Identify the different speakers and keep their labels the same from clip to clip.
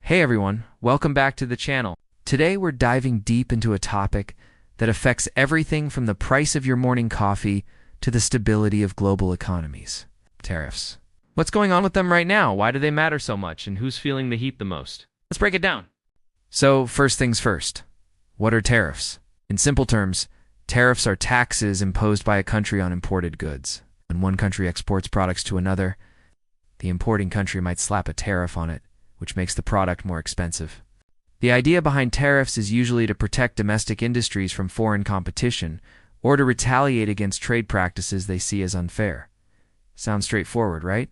Speaker 1: Hey everyone, welcome back to the channel. Today we're diving deep into a topic that affects everything from the price of your morning coffee to the stability of global economies. Tariffs. What's going on with them right now? Why do they matter so much? And who's feeling the heat the most? Let's break it down. So, first things first. What are tariffs? In simple terms, tariffs are taxes imposed by a country on imported goods. When one country exports products to another, the importing country might slap a tariff on it, which makes the product more expensive. The idea behind tariffs is usually to protect domestic industries from foreign competition or to retaliate against trade practices they see as unfair. Sounds straightforward, right?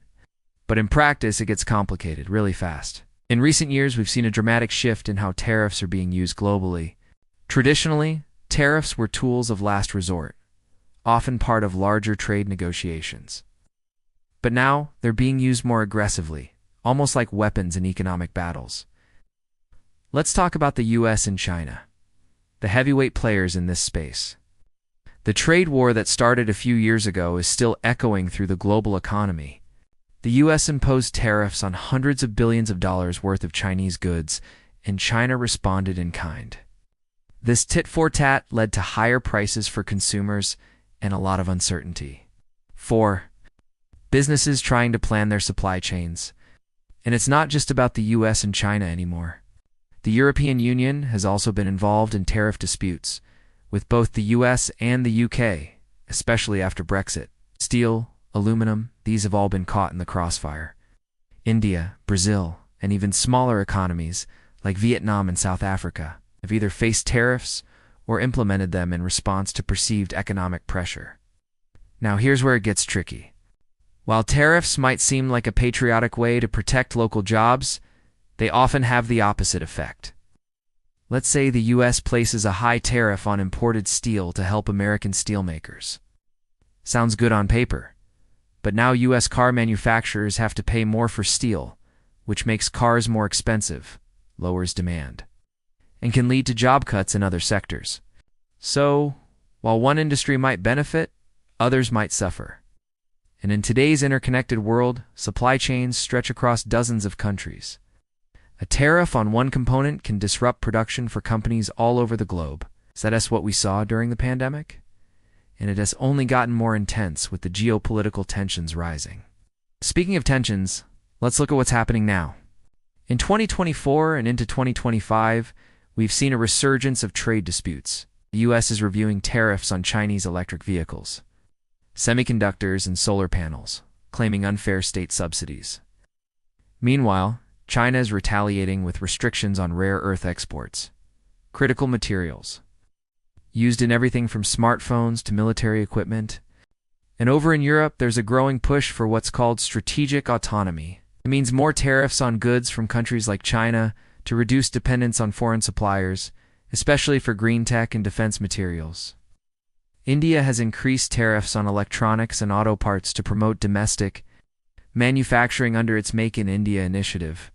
Speaker 1: But in practice, it gets complicated really fast. In recent years, we've seen a dramatic shift in how tariffs are being used globally. Traditionally, tariffs were tools of last resort, often part of larger trade negotiations. But now, they're being used more aggressively, almost like weapons in economic battles. Let's talk about the US and China, the heavyweight players in this space. The trade war that started a few years ago is still echoing through the global economy. The US imposed tariffs on hundreds of billions of dollars worth of Chinese goods, and China responded in kind. This tit-for-tat led to higher prices for consumers and a lot of uncertainty. 4. Businesses trying to plan their supply chains. And it's not just about the US and China anymore. The European Union has also been involved in tariff disputes, with both the US and the UK, especially after Brexit. Steel, aluminum, these have all been caught in the crossfire. India, Brazil, and even smaller economies, like Vietnam and South Africa, have either faced tariffs or implemented them in response to perceived economic pressure. Now here's where it gets tricky. While tariffs might seem like a patriotic way to protect local jobs, they often have the opposite effect. Let's say the US places a high tariff on imported steel to help American steelmakers. Sounds good on paper, but now US car manufacturers have to pay more for steel, which makes cars more expensive, lowers demand, and can lead to job cuts in other sectors. So, while one industry might benefit, others might suffer. And in today's interconnected world, supply chains stretch across dozens of countries. A tariff on one component can disrupt production for companies all over the globe. Is that what we saw during the pandemic? And it has only gotten more intense with the geopolitical tensions rising. Speaking of tensions, let's look at what's happening now. In 2024 and into 2025, we've seen a resurgence of trade disputes. The US is reviewing tariffs on Chinese electric vehicles, semiconductors, and solar panels, claiming unfair state subsidies. Meanwhile, China is retaliating with restrictions on rare earth exports, critical materials, used in everything from smartphones to military equipment. And over in Europe, there's a growing push for what's called strategic autonomy. It means more tariffs on goods from countries like China to reduce dependence on foreign suppliers, especially for green tech and defense materials. India has increased tariffs on electronics and auto parts to promote domestic manufacturing under its Make in India initiative.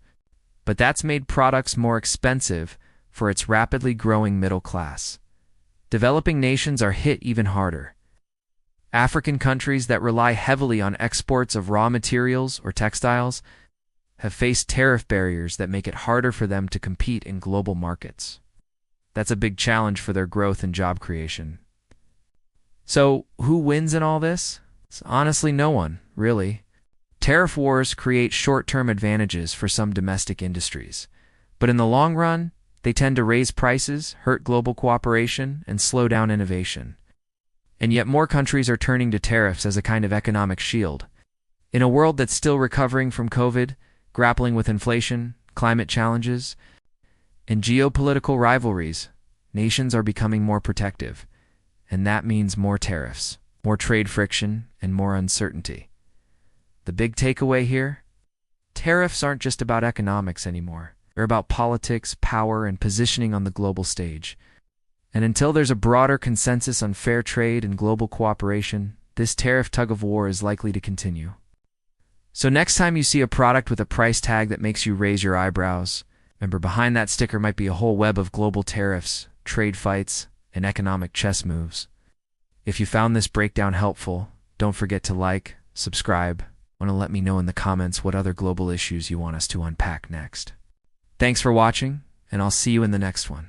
Speaker 1: But that's made products more expensive for its rapidly growing middle class. Developing nations are hit even harder. African countries that rely heavily on exports of raw materials or textiles have faced tariff barriers that make it harder for them to compete in global markets. That's a big challenge for their growth and job creation. So, who wins in all this? It's honestly no one, really. Tariff wars create short-term advantages for some domestic industries, but in the long run, they tend to raise prices, hurt global cooperation, and slow down innovation. And yet more countries are turning to tariffs as a kind of economic shield. In a world that's still recovering from COVID, grappling with inflation, climate challenges, and geopolitical rivalries, nations are becoming more protective. And that means more tariffs, more trade friction, and more uncertainty. The big takeaway here? Tariffs aren't just about economics anymore. They're about politics, power, and positioning on the global stage. And until there's a broader consensus on fair trade and global cooperation, this tariff tug-of-war is likely to continue. So next time you see a product with a price tag that makes you raise your eyebrows, remember behind that sticker might be a whole web of global tariffs, trade fights, and economic chess moves. If you found this breakdown helpful, don't forget to like, subscribe, and let me know in the comments what other global issues you want us to unpack next. Thanks for watching, and I'll see you in the next one.